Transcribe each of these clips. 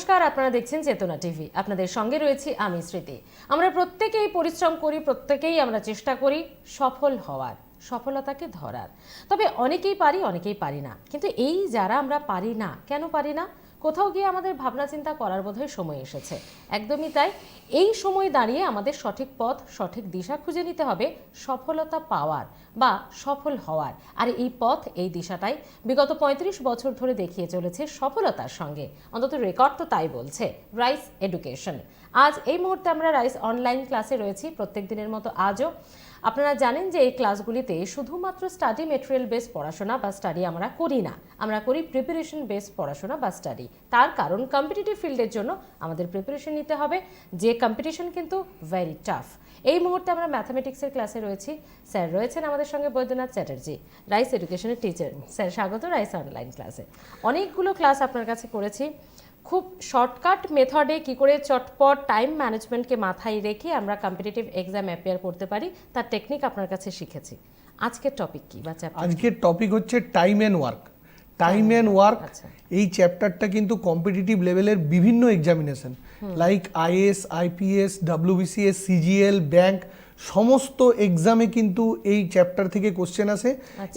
নমস্কার, আপনারা দেখছেন চেতনা টিভি। আপনাদের সঙ্গে রয়েছি আমি স্মৃতি। আমরা প্রত্যেকেই পরিশ্রম করি, প্রত্যেকেই আমরা চেষ্টা করি সফল হওয়ার, সফলতাকে ধরার। তবে অনেকেই পারি, অনেকেই পারি না। কিন্তু এই যারা আমরা পারি না, কেন পারি না? কোথাও গিয়ে আমাদের ভাবনা চিন্তা করার বোধহয় সময় এসেছে। একদমই তাই। এই সময় দাঁড়িয়ে আমাদের সঠিক পথ, সঠিক দিশা খুঁজে নিতে হবে সফলতা পাওয়ার বা সফল হওয়ার। আর এই পথ, এই দিশাটাই বিগত ৩৫ বছর ধরে দেখিয়ে চলেছে সফলতার সঙ্গে। অন্তত রেকর্ড তো তাই বলছে রাইস এডুকেশন। আজ এই মুহূর্তে আমরা রাইস অনলাইন ক্লাসে রয়েছি, প্রত্যেক দিনের মতো আজও। আপনারা জানেন যে এই ক্লাসগুলিতে শুধুমাত্র স্টাডি মেটেরিয়াল বেস পড়াশোনা বা স্টাডি আমরা করি না, আমরা করি প্রিপারেশন বেস পড়াশোনা বা স্টাডি। তার কারণ কম্পিটিটিভ ফিল্ডের জন্য আমাদের প্রিপারেশন নিতে হবে, যে কম্পিটিশন কিন্তু ভেরি টাফ। এই মুহূর্তে আমরা ম্যাথামেটিক্সের ক্লাসে রয়েছি। স্যার রয়েছেন আমাদের সঙ্গে বৈদ্যনাথ চ্যাটার্জি, রাইস এডুকেশনের টিচার। স্যার স্বাগত রাইস অনলাইন ক্লাসে। অনেকগুলো ক্লাস আপনার কাছে করেছি, খুব শর্টকাট মেথডে কি করে চটপট টাইম ম্যানেজমেন্টকে মাথায় রেখে আমরা কম্পিটিটিভ এক্সাম অ্যাপিয়ার করতে পারি তার টেকনিক আপনার কাছে শিখেছি। আজকের টপিক কি বা চ্যাপ্টার? আজকের টপিক হচ্ছে time and work. Time and work এই চ্যাপ্টারটা কিন্তু কম্পিটিটিভ লেভেলের বিভিন্ন examination like IAS, IPS, WBCS, CGL, bank সমস্ত এক্সামে কিন্তু এই চ্যাপ্টার থেকে কোশ্চেন আসে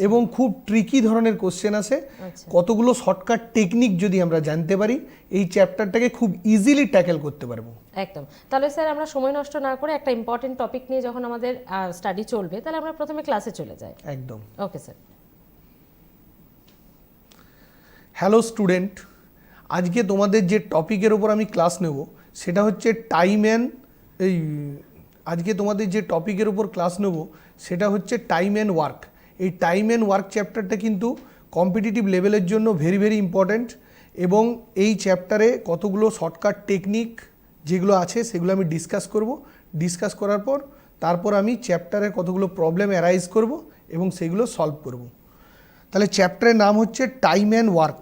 এবং খুব ট্রিকি ধরনের কোশ্চেন আসে। কতগুলো শর্টকাট টেকনিক যদি আমরা জানতে পারি এই চ্যাপ্টারটাকে খুব ইজিলি ট্যাকেল করতে পারবো। একদম। তাহলে স্যার আমরা সময় নষ্ট না করে একটা ইম্পর্টেন্ট টপিক নিয়ে যখন আমাদের স্টাডি চলবে, তাহলে আমরা প্রথমে ক্লাসে চলে যাই। একদম। Okay sir. হ্যালো স্টুডেন্ট, আজকে তোমাদের যে টপিকের ওপর আমি ক্লাস নেব সেটা হচ্ছে টাইম অ্যান্ড ওয়ার্ক। এই টাইম অ্যান্ড ওয়ার্ক চ্যাপ্টারটা কিন্তু কম্পিটিটিভ লেভেলের জন্য ভেরি ভেরি ইম্পর্ট্যান্ট এবং এই চ্যাপ্টারে কতগুলো শর্টকাট টেকনিক যেগুলো আছে সেগুলো আমি ডিসকাস করার পর তারপর আমি চ্যাপ্টারের কতগুলো প্রবলেম অ্যারাইজ করব এবং সেগুলো সলভ করব। তাহলে চ্যাপ্টারের নাম হচ্ছে টাইম অ্যান্ড ওয়ার্ক।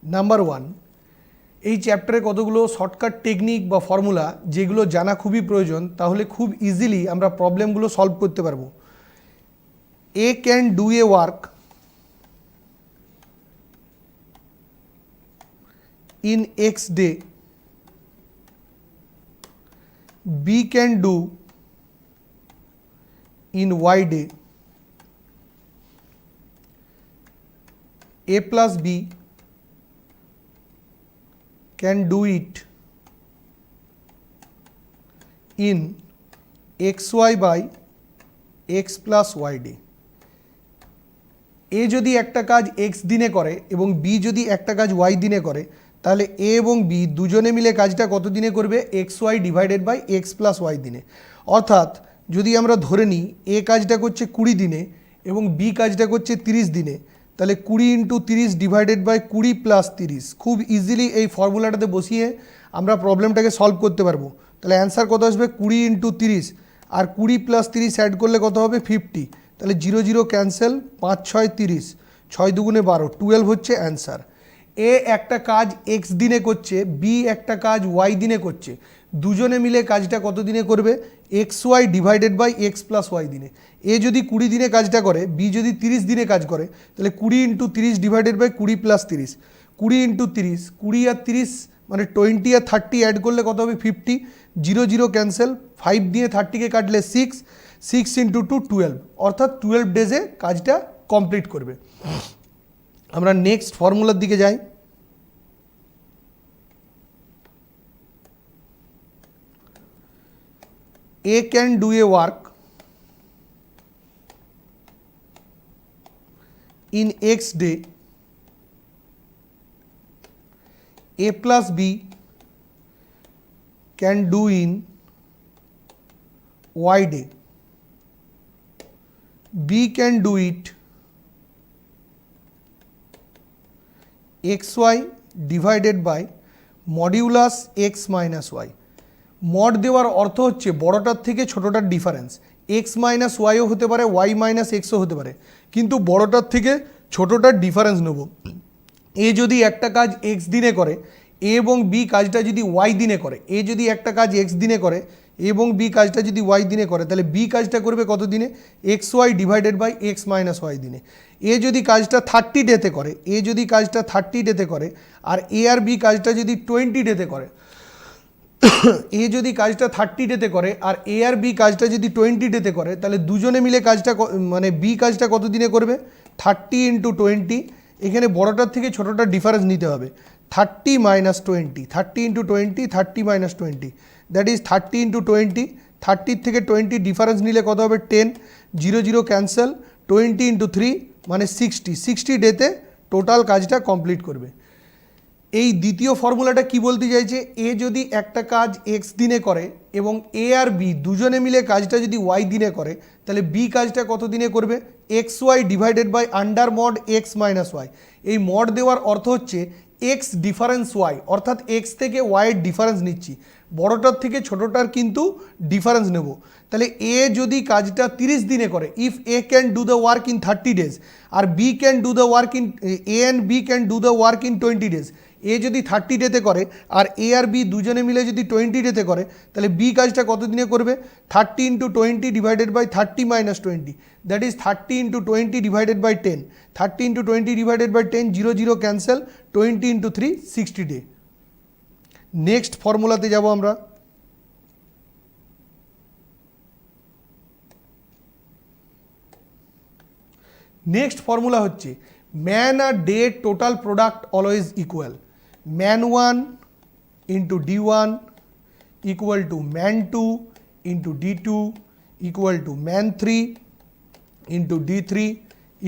নাম্বার 1, এই চ্যাপ্টারে কতগুলো শর্টকাট টেকনিক বা ফর্মুলা যেগুলো জানা খুবই প্রয়োজন, তাহলে খুব ইজিলি আমরা প্রবলেমগুলো সলভ করতে পারবো। A can do a work in X day, B can do in Y day, A plus B can do it in XY by X plus Y day. A যদি একটা কাজ X দিনে করে এবং B যদি একটা কাজ Y দিনে করে, তাহলে এ এবং বি দুজনে মিলে কাজটা কত দিনে করবে? XY divided by X plus Y দিনে। অর্থাৎ যদি আমরা ধরে নিই এ কাজটা করছে 20 দিনে এবং বি কাজটা করছে 30 দিনে, তাহলে 20 ইন্টু 30 ডিভাইডেড বাই 20 প্লাস 30। খুব ইজিলি এই ফর্মুলাটাতে বসিয়ে আমরা প্রবলেমটাকে সলভ করতে পারবো। তাহলে অ্যান্সার কত আসবে? 20 ইন্টু 30 আর 20 প্লাস 30 অ্যাড করলে কত হবে? 50। তাহলে 0 0 ক্যান্সেল, 5 6 30, 6 দুগুণে 12, 12 হচ্ছে অ্যান্সার। এ একটা কাজ এক্স দিনে করছে, বি একটা কাজ ওয়াই দিনে করছে, দুজনে মিলে কাজটা কত দিনে করবে? X Y divided by X plus Y দিনে। এ যদি 20 দিনে কাজটা করে, বি যদি 30 দিনে কাজ করে, তাহলে 20 into 30 divided by 20 plus 30, 20 into 30, 20 আর 30 মানে 20 আর 30 অ্যাড করলে কত হবে? 50, 0 0 ক্যান্সেল, 5 দিয়ে 30কে কাটলে 6, 6 ইন্টু 2 12, অর্থাৎ 12 ডেজে কাজটা কমপ্লিট করবে। আমরা নেক্সট ফর্মুলার দিকে যাই। A can do a work in X day, A plus B can do in Y day, B can do it XY divided by modulus X minus Y। Mod দেওয়ার অর্থ হচ্ছে বড়টার থেকে ছোটোটার ডিফারেন্স। এক্স মাইনাস ওয়াইও হতে পারে, Y minus এক্সও হতে পারে, কিন্তু বড়টার থেকে ছোটোটার ডিফারেন্স নেব। এ যদি একটা কাজ এক্স দিনে করে, এ এবং বি কাজটা যদি ওয়াই দিনে করে, এ যদি একটা কাজ এক্স দিনে করে, এবং বি কাজটা যদি ওয়াই দিনে করে তাহলে বি কাজটা করবে কত দিনে, X Y divided by X minus Y দিনে। এ যদি কাজটা 30 ডেতে করে, এ যদি কাজটা 30 ডেতে করে, আর এ আর বি কাজটা যদি 20 ডেতে করে, এ যদি কাজটা 30 ডেতে করে আর এ আর বি কাজটা যদি 20 ডেতে করে, তাহলে দুজনে মিলে কাজটা মানে বি কাজটা কত দিনে করবে, 30 × 20। এখানে বড়টার থেকে ছোটোটার ডিফারেন্স নিতে হবে, 30 - 20, 30 × 20, 30 - 20, দ্যাট ইজ 30 × 20, 30 থেকে 20 ডিফারেন্স নিলে কত হবে, 10, 0 0 ক্যান্সেল, 20 × 3 মানে 60 ডেতে টোটাল কাজটা কমপ্লিট করবে। এই দ্বিতীয় ফর্মুলাটা কি বলতে চাইছে, এ যদি একটা কাজ এক্স দিনে করে এবং এ আর বি দুজনে মিলে কাজটা যদি ওয়াই দিনে করে, তাহলে বি কাজটা কত দিনে করবে, X Y divided by under mod X minus Y. এই মড দেওয়ার অর্থ হচ্ছে এক্স ডিফারেন্স ওয়াই, অর্থাৎ এক্স থেকে ওয়াইয়ের ডিফারেন্স নিচ্ছি, বড়টার থেকে ছোটোটার কিন্তু ডিফারেন্স নেব। তাহলে এ যদি কাজটা 30 দিনে করে, if A can do the work in 30 days আর B can do the work in, A and B can do the work in 20 days, A যদি 30 ডেতে করে আর এ আর বি দুজনে মিলে যদি 20 ডেতে করে, তাহলে বি কাজটা কত দিনে করবে, 30 × 20 divided by 30 - 20, that is 30 × 20 divided by 10, 30 × 20 divided by 10, 0 0 cancel, 20 × 3 60 day. Next ফর্মুলাতে যাব আমরা। নেক্সট ফর্মুলা হচ্ছে ম্যান আর day total product always equal, man 1 × D1 equal to man 2 × D2 equal to man 3 × D3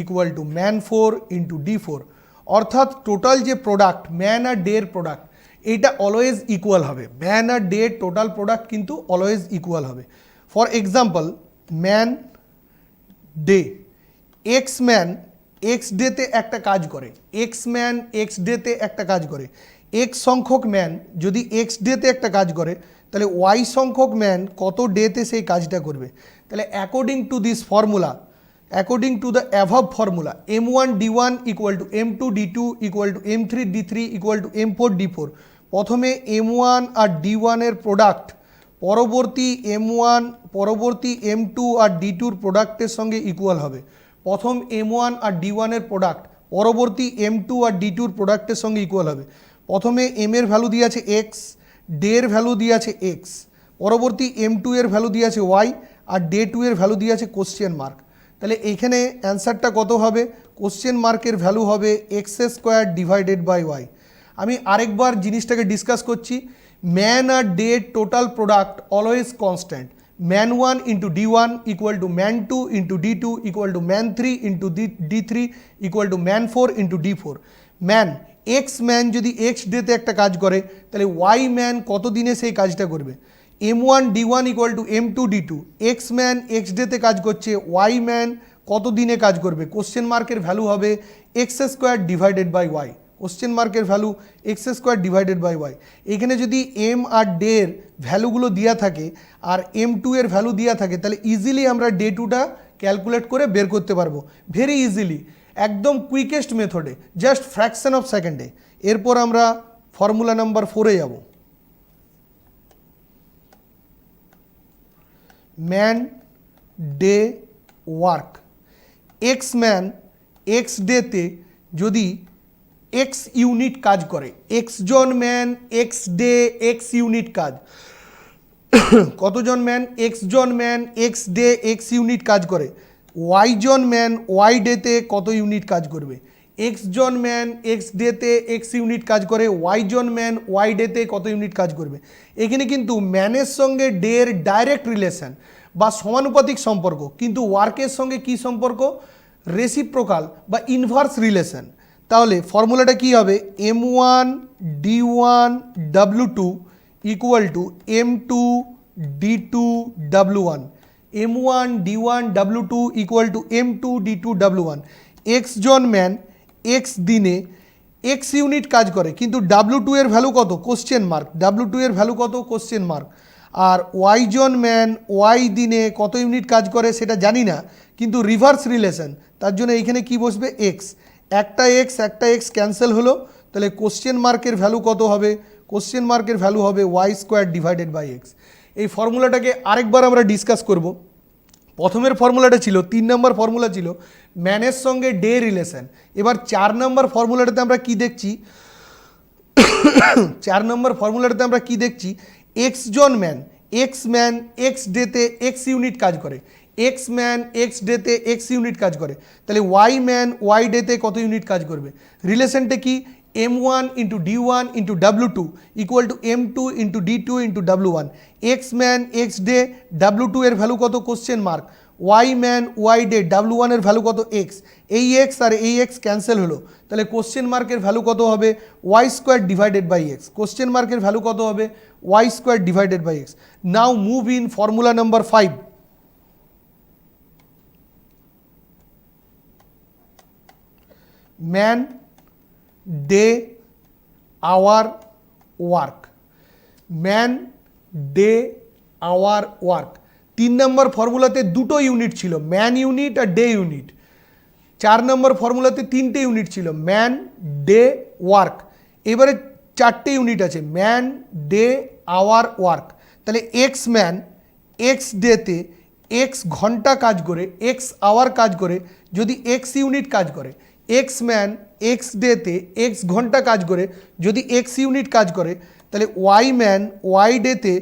equal to man 4 × D4। অর্থাৎ total যে product man আর ডের product, এটা always equal হবে, ম্যান আর ডের টোটাল প্রোডাক্ট কিন্তু always equal হবে। For example, man day, x man X ডেতে একটা কাজ করে, এক্স ম্যান এক্স ডেতে একটা কাজ করে, এক্স সংখ্যক ম্যান যদি এক্স ডেতে একটা কাজ করে, তাহলে ওয়াই সংখ্যক ম্যান কত ডেতে সেই কাজটা করবে। তাহলে according to this formula, according to the above formula, M1 D1 equal to M2 D2 equal two M3 D3 equal two M4 D4, প্রথমে M1 আর D1 এর প্রোডাক্ট পরবর্তী M2 আর D2 প্রোডাক্টের সঙ্গে ইকুয়াল হবে। প্রথম M1 আর D1 এর product পরবর্তী M2 আর D2 প্রোডাক্টের সঙ্গে ইকুয়াল হবে। প্রথমে M এর ভ্যালু দিয়ে আছে X, ডে এর ভ্যালু দিয়ে আছে X, পরবর্তী M2 এর ভ্যালু দিয়ে আছে Y, আর ডে 2 এর ভ্যালু দিয়ে আছে কোশ্চেন মার্ক। তাহলে এখানে অ্যান্সারটা কত হবে, কোশ্চেন মার্কের ভ্যালু হবে x² ডিভাইডেড বাই ওয়াই। আমি আরেকবার জিনিসটাকে ডিসকাস করছি, ম্যান আর day total product always constant, man 1 × D1 equal to man 2 × D2 equal to man 3 × D3 equal to man 4 × D4। Man X man যদি এক্স ডেতে একটা কাজ করে, তাহলে ওয়াই ম্যান কত দিনে সেই কাজটা করবে, M1 D1 equal to M2 D2, x man X ডেতে কাজ করছে, ওয়াই ম্যান কত দিনে কাজ করবে, কোশ্চেন মার্কের ভ্যালু হবে x² divided by Y, question মার্কের value x² divided by Y. এখানে যদি এম আর ডে এর ভ্যালুগুলো দেওয়া থাকে আর M2 এর ভ্যালু দেওয়া থাকে, তাহলে ইজিলি আমরা ডে 2টা ক্যালকুলেট করে বের করতে পারবো, ভেরি ইজিলি, একদম কুইকেস্ট মেথডে, জাস্ট ফ্র্যাকশন অফ সেকেন্ডে। এরপর আমরা ফর্মুলা নাম্বার 4-এ যাব। Man day work, X man X ডেতে যদি এক্স ইউনিট কাজ করে, এক্স জন man X day X unit কাজ, কতজন ম্যান, এক্স জন man X day X unit কাজ করে, ওয়াই জন ম্যান ওয়াই ডেতে কত ইউনিট কাজ করবে, এক্স জন ম্যান এক্স ডেতে এক্স ইউনিট কাজ করে, ওয়াই জন ম্যান ওয়াই ডেতে কত ইউনিট কাজ করবে। এখানে কিন্তু ম্যানের সঙ্গে ডে এর ডাইরেক্ট রিলেশন বা সমানুপাতিক সম্পর্ক, কিন্তু ওয়ার্কের সঙ্গে কি সম্পর্ক, রেসিপ্রোকাল বা ইনভার্স রিলেশন। তাহলে ফর্মুলাটা কি হবে, M1 D1 W2 equal to M2 D2 W1, M1 D1 W2 equal to M2 D2 W1। X জন ম্যান এক্স দিনে এক্স ইউনিট কাজ করে, কিন্তু W2 এর ভ্যালু কত, কোশ্চেন মার্ক, W2 এর ভ্যালু কত, কোশ্চেন মার্ক। আর ওয়াই জন ম্যান ওয়াই দিনে কত ইউনিট কাজ করে সেটা জানি না, কিন্তু রিভার্স রিলেশন, তার জন্য এইখানে কি বসবে, এক্স, একটা এক্স ক্যান্সেল হলো, তাহলে কোশ্চেন মার্কের ভ্যালু কত হবে, কোশ্চেন মার্কের ভ্যালু হবে y² ডিভাইডেড বাই এক্স। এই ফর্মুলাটাকে আরেকবার আমরা ডিসকাস করব। প্রথমের ফর্মুলাটা ছিল 3 নম্বর ফর্মুলা ছিল ম্যানের সঙ্গে ডে রিলেশন। এবার 4 নম্বর ফর্মুলাটাতে আমরা কি দেখছি 4 নম্বর ফর্মুলাটাতে আমরা কি দেখছি এক্স জন ম্যান এক্স ডেতে এক্স ইউনিট কাজ করে, এক্স ম্যান এক্স ডেতে এক্স ইউনিট কাজ করে, তাহলে ওয়াই ম্যান ওয়াই ডেতে কত ইউনিট কাজ করবে। রিলেশনটা কি m1 into d1 into w2 equal to m2 into d2 into w1। X man X day w2 এর ভ্যালু কত question mark, Y man Y day w1 এর ভ্যালু কত এক্স, এই এক্স আর এই এক্স ক্যান্সেল হলো, তাহলে কোশ্চেন মার্কের value কত হবে Y square divided by X. কোশ্চেন মার্কের ভ্যালু কত হবে Y square divided by X. Now move in formula number 5। Man day hour work, man day hour work. 3 number ফর্মুলাতে দুটো ইউনিট ছিল, ম্যান ইউনিট আর ডে ইউনিট। 4 নম্বর ফর্মুলাতে 3টে ইউনিট ছিল, ম্যান ডে ওয়ার্ক। এবারে 4টে ইউনিট আছে, ম্যান ডে আওয়ার ওয়ার্ক। তাহলে এক্স ম্যান এক্স ডেতে এক্স ঘন্টা কাজ করে, এক্স আওয়ার কাজ করে যদি এক্স ইউনিট কাজ করে, এক্স ম্যান এক্স ডেতে এক্স ঘন্টা কাজ করে যদি এক্স ইউনিট কাজ করে, তাহলে ওয়াই ম্যান ওয়াই ডেতে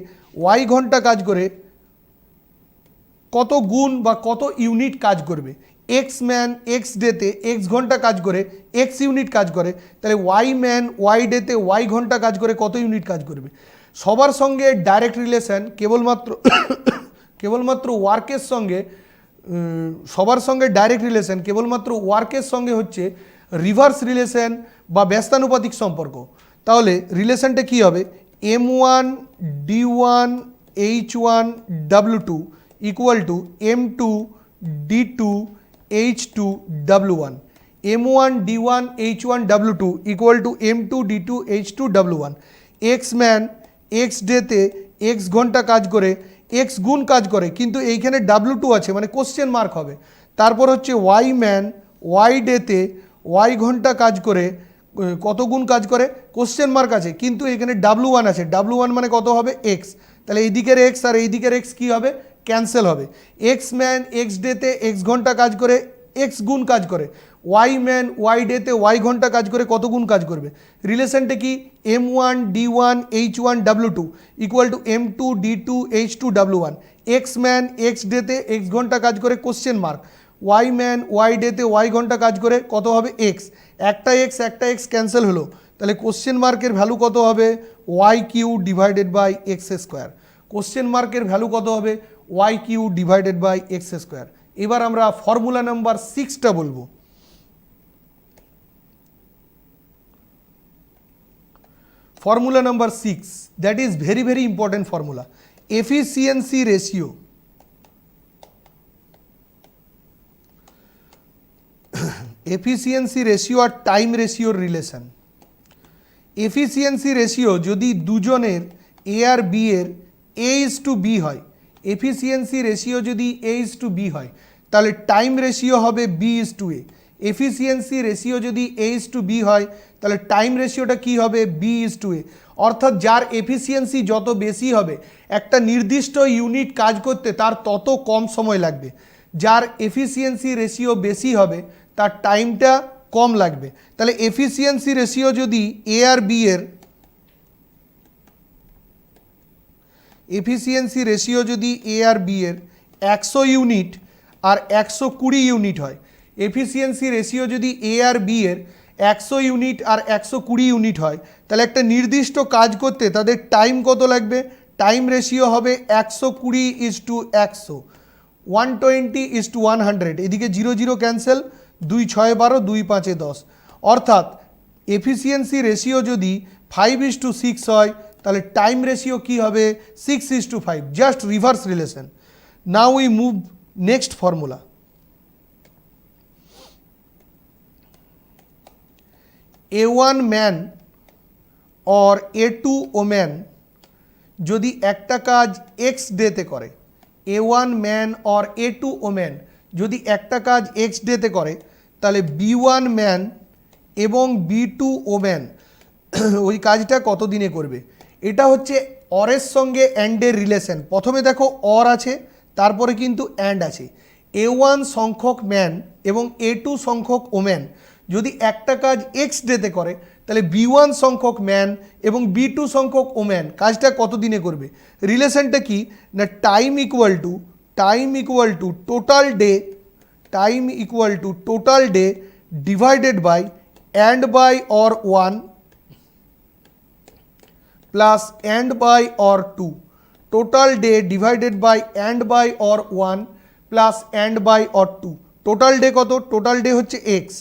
ওয়াই ঘন্টা কাজ করে কত গুণ বা কত ইউনিট কাজ করবে। এক্স ম্যান এক্স ডেতে এক্স ঘন্টা কাজ করে এক্স ইউনিট কাজ করে, তাহলে ওয়াই ম্যান ওয়াই ডেতে ওয়াই ঘন্টা কাজ করে কত ইউনিট কাজ করবে। সবার সঙ্গে ডাইরেক্ট রিলেশন কেবলমাত্র ওয়ার্কের সঙ্গে, সবার সঙ্গে ডাইরেক্ট রিলেশন কেবলমাত্র ওয়ার্কের সঙ্গে হচ্ছে রিভার্স রিলেশন বা ব্যস্তানুপাতিক সম্পর্ক। তাহলে রিলেশনটা কী হবে m1 d1 h1 w2 equal to m2 d2 h2 w1। m1 d1 h1 w2 equal to m2 d2 h2 w1। X man X ডেতে এক্স ঘন্টা কাজ করে এক্স গুণ কাজ করে, কিন্তু এইখানে w2 আছে মানে কোশ্চেন মার্ক হবে। তারপর হচ্ছে ওয়াই ম্যান ওয়াই ডেতে ওয়াই ঘন্টা কাজ করে কত গুণ কাজ করে কোশ্চেন মার্ক আছে, কিন্তু এখানে w1 আছে, w1 মানে কত হবে এক্স, তাহলে এই দিকের এক্স আর এই দিকের এক্স কী হবে ক্যান্সেল হবে। এক্স ম্যান এক্স ডেতে এক্স ঘন্টা কাজ করে এক্স গুণ কাজ করে, ওয়াই ম্যান ওয়াই ডেতে ওয়াই ঘন্টা কাজ করে কত গুণ কাজ করবে। রিলেশনটা কি m1 d1 h1 w2 equal to m2 d2 h2 w1। X man X ডেতে এক্স ঘন্টা কাজ করে question mark, Y man Y ডেতে ওয়াই ঘন্টা কাজ করে কত হবে এক্স, একটা এক্স ক্যান্সেল হলো, তাহলে কোশ্চেন মার্কের ভ্যালু কত হবে Y Q divided by X square. Question মার্কের ভ্যালু কত হবে Y Q divided by X square. এবার আমরা ফর্মুলা নাম্বার 6টা বলবো। Formula number 6, that is very very important formula, efficiency ratio. Efficiency ratio আর টাইম রেশিওর রিলেশন। এফিসিয়েন্সি রেশিও যদি দুজনের এ আর বি এর a:b হয়, এফিসিয়েন্সি রেশিও যদি a:b হয় তাহলে টাইম রেশিও হবে b:a। এফিসিয়েন্সি রেশিও যদি a:b হয় তাহলে টাইম রেশিওটা কি হবে b:a। অর্থাৎ যার এফিসিয়েন্সি যত বেশি হবে একটা নির্দিষ্ট ইউনিট কাজ করতে তার তত কম সময় লাগবে, যার এফিসিয়েন্সি রেশিও বেশি হবে তার টাইমটা কম লাগবে। তাহলে এফিসিয়েন্সি রেশিও যদি এ আর বি এর এফিসিয়েন্সি রেশিও যদি এ আর বি এর 100 ইউনিট আর 120 ইউনিট হয়, এফিসিয়েন্সি রেশিও যদি এ আর বি এর 100 ইউনিট আর 120 ইউনিট হয় তাহলে একটা নির্দিষ্ট কাজ করতে তাদের টাইম কত লাগবে, টাইম রেশিও হবে 120:100, 120:100। এদিকে 0 0 ক্যান্সেল, 2 6 12, 2 5 10। অর্থাৎ এফিসিয়েন্সি রেশিও যদি 5:6 হয় তাহলে টাইম রেশিও কি হবে 6:5, just reverse relation. Now we move next formula. A1 man or A2 woman যদি একটা কাজ এক্স ডেতে করে, A1 man or A2 woman যদি একটা কাজ এক্স ডেতে করে তাহলে B1 ম্যান এবং B2 ওম্যান ওই কাজটা কত দিনে করবে। এটা হচ্ছে অরের সঙ্গে অ্যান্ডের রিলেশন, প্রথমে দেখো অর আছে, তারপরে কিন্তু অ্যান্ড আছে। A1 সংখ্যক ম্যান এবং A2 সংখ্যক ওম্যান যদি একটা কাজ এক্স ডেতে করে, তাহলে B1 সংখ্যক ম্যান এবং B2 সংখ্যক ওম্যান কাজটা কত দিনে করবে? রিলেশনটা কি না, time equal to total day divided by and by or 1 plus and by or 2। Total day divided by and by or 1 plus and by or 2। Total day কত? টোটাল ডে হচ্ছে এক্স।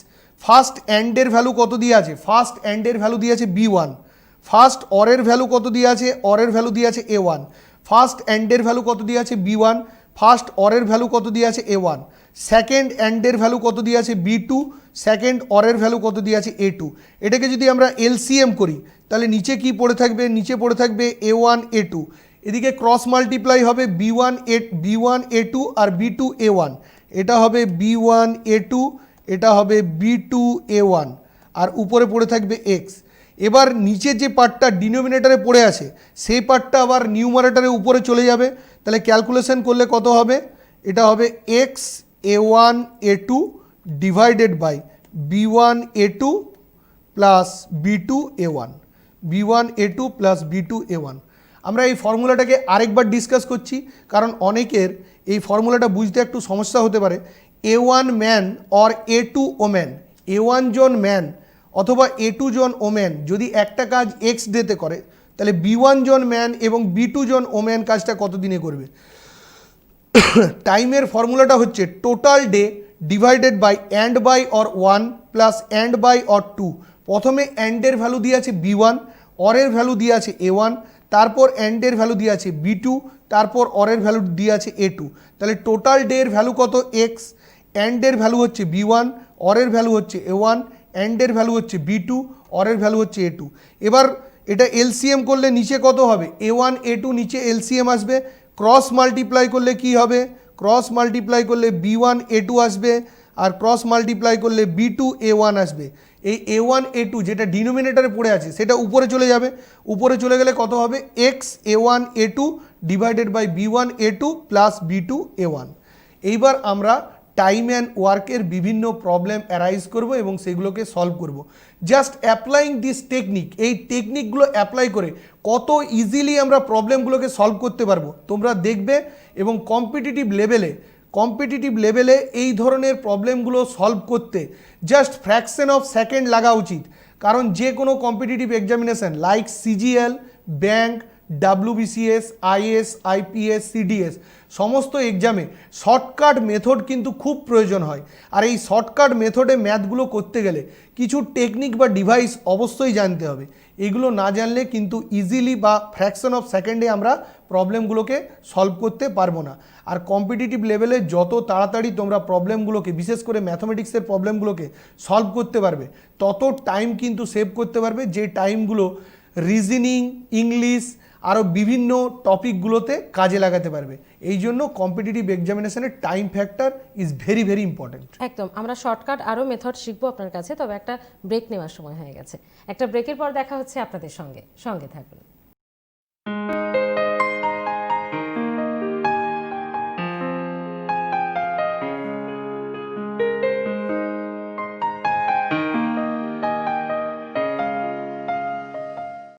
ফার্স্ট অ্যান্ডের value কত দিয়ে আছে? First অ্যান্ডের value দিয়ে আছে B1। First অরের value কত দিয়ে আছে? অরের ভ্যালু দিয়ে আছে A1। ফার্স্ট অ্যান্ডের ভ্যালু কত দিয়ে আছে? B1। ফার্স্ট অরের ভ্যালু কত দিয়ে আছে? A1। সেকেন্ড অ্যান্ডের ভ্যালু কত দিয়ে আছে? B2। সেকেন্ড অরের ভ্যালু কত দিয়ে আছে? A2। এটাকে যদি আমরা এলসিএম করি, তাহলে নিচে কি পড়ে থাকবে? নিচে পড়ে থাকবে A1 A2। এদিকে ক্রস মাল্টিপ্লাই হবে B1 A2 আর B2 A1। এটা হবে B1 A2, এটা হবে B2 A1, আর উপরে পড়ে থাকবে x। এবার নিচে যে পার্টটা ডিনোমিনেটরে পড়ে আছে সেই পার্টটা আবার নিউমারেটরে উপরে চলে যাবে। তাহলে ক্যালকুলেশন করলে কত হবে? এটা হবে x A1 A2 divided by B1 A2 plus B2 A1। B1 A2 plus B2 A1। আমরা এই ফর্মুলাটাকে আরেকবার ডিসকাস করছি, কারণ অনেকের এই ফর্মুলাটা বুঝতে একটু সমস্যা হতে পারে। A1 man or A2 woman, A1 জন ম্যান অথবা A2 জন ওম্যান যদি একটা কাজ এক্স ডেতে করে, তাহলে B1 জন ম্যান এবং B2 জন ওম্যান কাজটা কত দিনে করবে? টাইমের ফর্মুলাটা হচ্ছে total day divided by and by or 1 plus and by or 2। প্রথমে অ্যান্ডের ভ্যালু দিয়ে আছে B1, অরের ভ্যালু দিয়ে আছে A1, তারপর অ্যান্ডের ভ্যালু দিয়ে আছে B2, তারপর অরের ভ্যালু দিয়ে আছে A2। তাহলে টোটাল ডে এর ভ্যালু কত? এক্স। অ্যান্ডের ভ্যালু হচ্ছে B1, অরের ভ্যালু হচ্ছে A1, অ্যান্ডের ভ্যালু হচ্ছে B2, অরের ভ্যালু হচ্ছে A2। এবার এটা এলসিএম করলে নিচে কত হবে? A1 A2 নিচে এলসিএম আসবে। ক্রস মাল্টিপ্লাই করলে কি হবে? ক্রস মাল্টিপ্লাই করলে B1 A2 আসবে, আর ক্রস মাল্টিপ্লাই করলে B2 A1 আসবে। এই A1 A2 যেটা ডিনোমিনেটরে পড়ে আছে সেটা উপরে চলে যাবে। উপরে চলে গেলে কত হবে? x A1 A2 divided by B1 A2 plus B2 A1। এইবার আমরা টাইম অ্যান্ড ওয়ার্কের বিভিন্ন প্রবলেম অ্যারাইজ করব এবং সেগুলোকে সলভ করব। জাস্ট অ্যাপ্লাইং দিস টেকনিক, এই টেকনিকগুলো অ্যাপ্লাই করে কত ইজিলি আমরা প্রবলেমগুলোকে সলভ করতে পারবো তোমরা দেখবে, এবং কম্পিটিটিভ লেভেলে এই ধরনের প্রবলেমগুলো সলভ করতে জাস্ট ফ্র্যাকশন অফ সেকেন্ড লাগা উচিত। কারণ যে কোনো competitive examination like CGL, bank, WBCS, IAS, IPS, CDS সমস্ত এক্সামে শর্টকাট মেথড কিন্তু খুব প্রয়োজন হয়। আর এই শর্টকাট মেথডে ম্যাথগুলো করতে গেলে কিছু টেকনিক বা ডিভাইস অবশ্যই জানতে হবে। এগুলো না জানলে কিন্তু ইজিলি বা ফ্র্যাকশন অফ সেকেন্ডে আমরা প্রবলেমগুলোকে সলভ করতে পারবো না। আর কম্পিটিটিভ লেভেলে যত তাড়াতাড়ি তোমরা প্রবলেমগুলোকে, বিশেষ করে ম্যাথমেটিক্সের প্রবলেমগুলোকে সলভ করতে পারবে, তত টাইম কিন্তু সেভ করতে পারবে, যে টাইমগুলো রিজনিং, ইংলিশ আরও বিভিন্ন টপিকগুলোতে কাজে লাগাতে পারবে। এই জন্য কম্পিটিটিভ এক্সামিনেশনের time factor is very very important. একদম, আমরা শর্টকাট আরও মেথড শিখবো আপনার কাছে, তবে একটা ব্রেক নেওয়ার সময় হয়ে গেছে। একটা ব্রেকের পর দেখা হচ্ছে আপনাদের সঙ্গে থাকবেন।